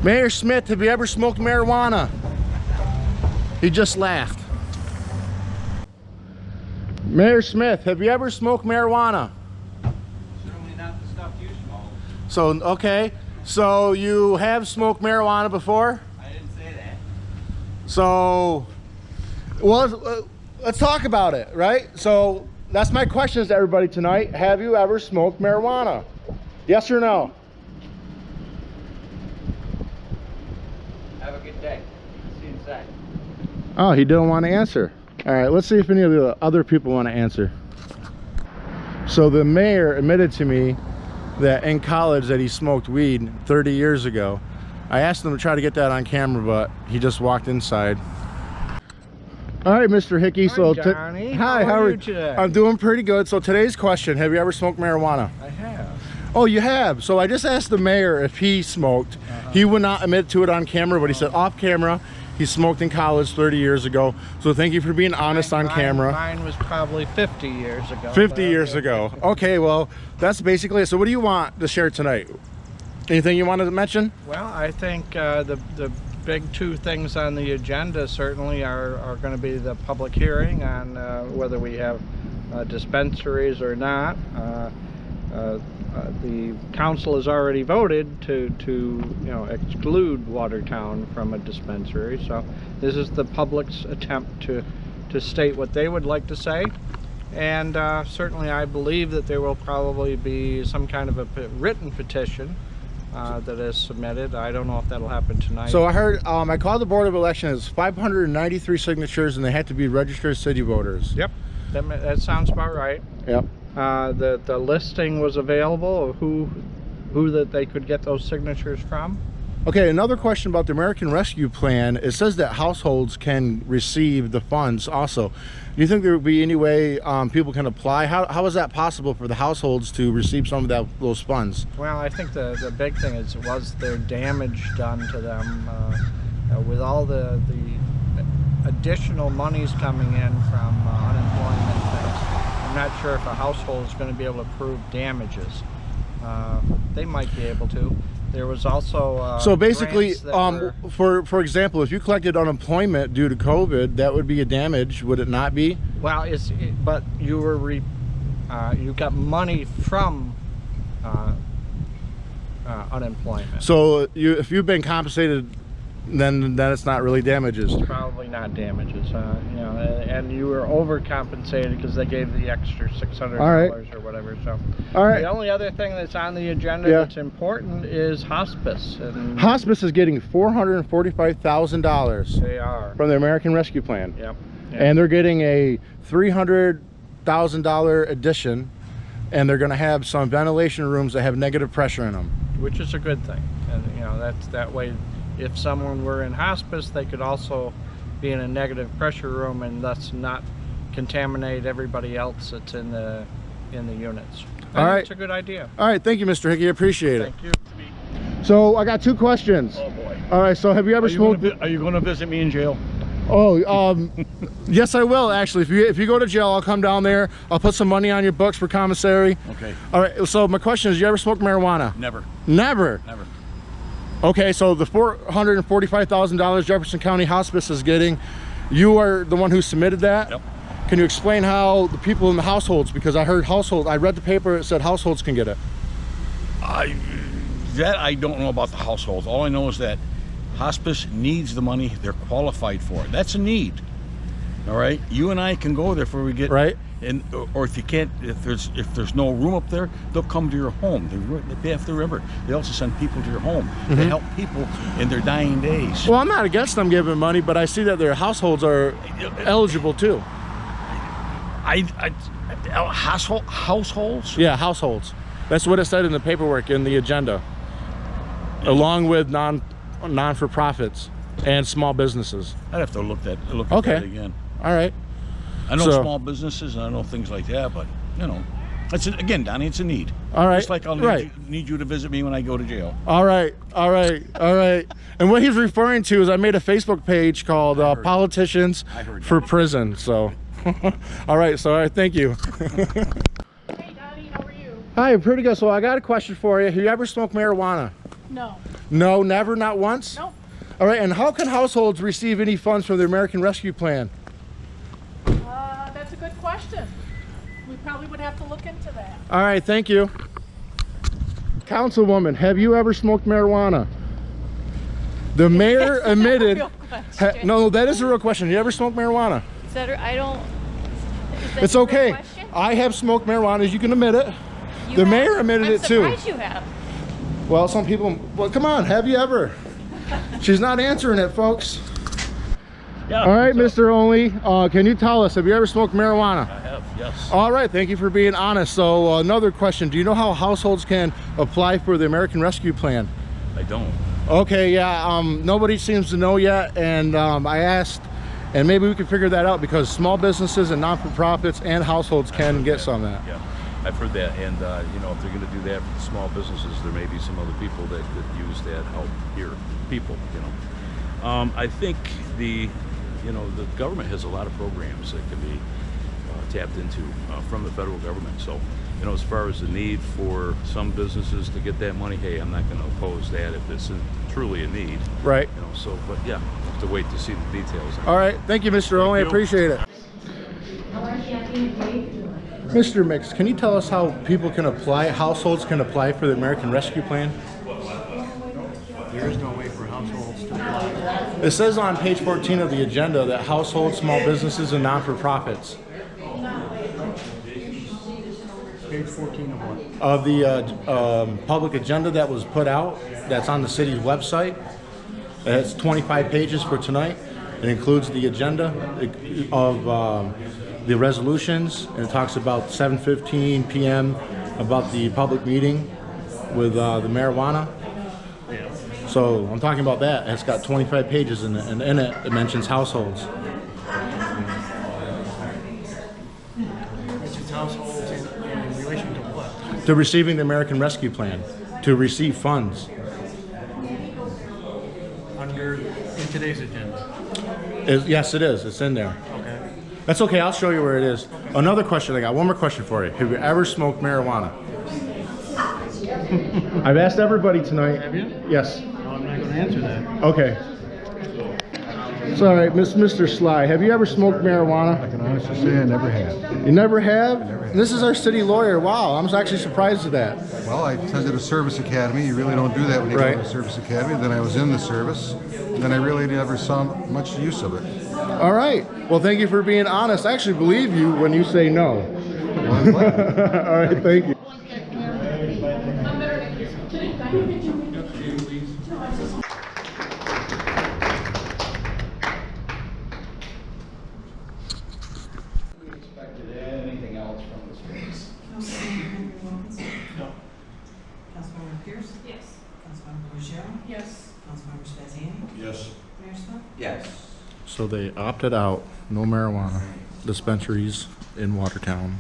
Mayor Smith, have you ever smoked marijuana? He just laughed. Mayor Smith, have you ever smoked marijuana? Certainly not the stuff you smoke. So, okay. So you have smoked marijuana before? I didn't say that. So, well, let's talk about it, right? So that's my questions to everybody tonight. Have you ever smoked marijuana? Yes or no? Have a good day. See you inside. Oh, he didn't want to answer. All right, let's see if any of the other people want to answer. So the mayor admitted to me that in college that he smoked weed 30 years ago. I asked him to try to get that on camera, but he just walked inside. All right, Mr. Hickey. Hi, Johnny. Hi, how are you today? I'm doing pretty good. So today's question, have you ever smoked marijuana? I have. Oh, you have? So I just asked the mayor if he smoked. He would not admit to it on camera, but he said off camera he smoked in college 30 years ago. So thank you for being honest on camera. Mine was probably 50 years ago. 50 years ago. Okay, well, that's basically it. So what do you want to share tonight? Anything you wanted to mention? Well, I think the big two things on the agenda certainly are going to be the public hearing on whether we have dispensaries or not. The council has already voted to exclude Watertown from a dispensary, so this is the public's attempt to state what they would like to say. And certainly I believe that there will probably be some kind of a written petition that is submitted. I don't know if that'll happen tonight. So I heard, I called the Board of Elections, 593 signatures, and they had to be registered city voters. Yep, that sounds about right. Yep. The listing was available of who that they could get those signatures from. Okay, another question about the American Rescue Plan. It says that households can receive the funds also. Do you think there would be any way people can apply? How is that possible for the households to receive some of those funds? Well, I think the big thing was their damage done to them with all the additional monies coming in from unemployment things. I'm not sure if a household is going to be able to prove damages. They might be able to. There was also so basically, for example, if you collected unemployment due to COVID, that would be a damage, would it not be? Well, but you were you got money from unemployment. So if you've been compensated, then it's not really damages. It's probably not damages, and you were overcompensated because they gave the extra $600 or whatever. So, all right. The only other thing that's on the agenda that's important is hospice. And hospice is getting $445,000. They are from the American Rescue Plan. Yep. And they're getting a $300,000 addition, and they're going to have some ventilation rooms that have negative pressure in them, which is a good thing. And that's that way. If someone were in hospice, they could also be in a negative pressure room and thus not contaminate everybody else that's in the units. All right. It's a good idea. All right, thank you, Mr. Hickey. I appreciate it. Thank you. So I got two questions. Oh boy. All right, so have you ever smoked? Are you going to visit me in jail? Oh, yes, I will actually. If you go to jail, I'll come down there. I'll put some money on your books for commissary. Okay. All right. So my question is, you ever smoked marijuana? Never. Never. Never. Okay, so the $445,000 Jefferson County Hospice is getting, you are the one who submitted that? Yep. Can you explain how the people in the households, because I heard households, I read the paper, it said households can get it. I don't know about the households. All I know is that hospice needs the money. They're qualified for it. That's a need. All right, you and I can go there before we get right. And or if you can't, if there's no room up there, they'll come to your home. They have to remember. They also send people to your home. They help people in their dying days. Well, I'm not against them giving money, but I see that their households are eligible too. Households? Yeah, households. That's what it said in the paperwork in the agenda, along with non-for-profits and small businesses. I'd have to look at Okay. that again. All right. I know small businesses and I know things like that, but again, Donnie, it's a need. All right. Just like I'll need you to visit me when I go to jail. All right. And what he's referring to is I made a Facebook page called Politicians for Prison. So, all right. Thank you. Hey, Donnie, how are you? Hi, pretty good. So I got a question for you. Have you ever smoked marijuana? No. No, never, not once? Nope. All right, and how can households receive any funds from the American Rescue Plan? That's a good question. We probably would have to look into that. All right, thank you. Councilwoman, have you ever smoked marijuana? The mayor admitted... Real question. No, that is a real question. You ever smoked marijuana? Is that, I don't. Is that It's a real okay. question? I have smoked marijuana, as you can admit it. You The have? mayor admitted I'm it too. surprised you have. Well, some people... Well, come on, have you ever? She's not answering it, folks. Yeah. All right, Mr. Only, can you tell us, have you ever smoked marijuana? I have, yes. All right, thank you for being honest. So another question, do you know how households can apply for the American Rescue Plan? I don't. Okay, yeah, nobody seems to know yet, and I asked, and maybe we can figure that out because small businesses and non-for-profits and households can get some of that. Yeah, I've heard that, and you know, if they're going to do that for the small businesses, there may be some other people that could use that help here. People, you know. I think the government has a lot of programs that can be tapped into from the federal government. So, you know, as far as the need for some businesses to get that money, hey, I'm not going to oppose that if it's truly a need. Right. You know, so, but yeah, we'll have to wait to see the details. All right, thank you, Mr. Only, I appreciate it. Mr. Mix, can you tell us how people can apply, households can apply for the American Rescue Plan? There is no way for households to apply. It says on page 14 of the agenda that households, small businesses, and non-for-profits. Page 14 of what? Of the public agenda that was put out, that's on the city's website. It has 25 pages for tonight. It includes the agenda of the resolutions, and it talks about 7:15 p.m. about the public meeting with the marijuana. So I'm talking about that. It's got 25 pages in it, and in it, it mentions households. It's households in relation to what? To receiving the American Rescue Plan, to receive funds. In today's agenda. Yes, it is. It's in there. Okay. That's okay. I'll show you where it is. Another question. I got one more question for you. Have you ever smoked marijuana? I've asked everybody tonight. Have you? Yes. No, I'm not going to answer that. Okay. It's all right, Mr. Sly. Have you ever smoked marijuana? I can honestly say I never have. You never have? This is our city lawyer. Wow, I'm actually surprised at that. Well, I attended a service academy. You really don't do that when you go to a service academy. Then I was in the service. And then I really never saw much use of it. All right. Well, thank you for being honest. I actually believe you when you say no. Well, I'm glad. All right, thank you. Anything else from this case? No. Councilmember Pierce? Yes. Councilmember Ruggiero? Yes. Councilmember Spaziani? Yes. Mayor Smith? Yes. So they opted out, no marijuana dispensaries in Watertown.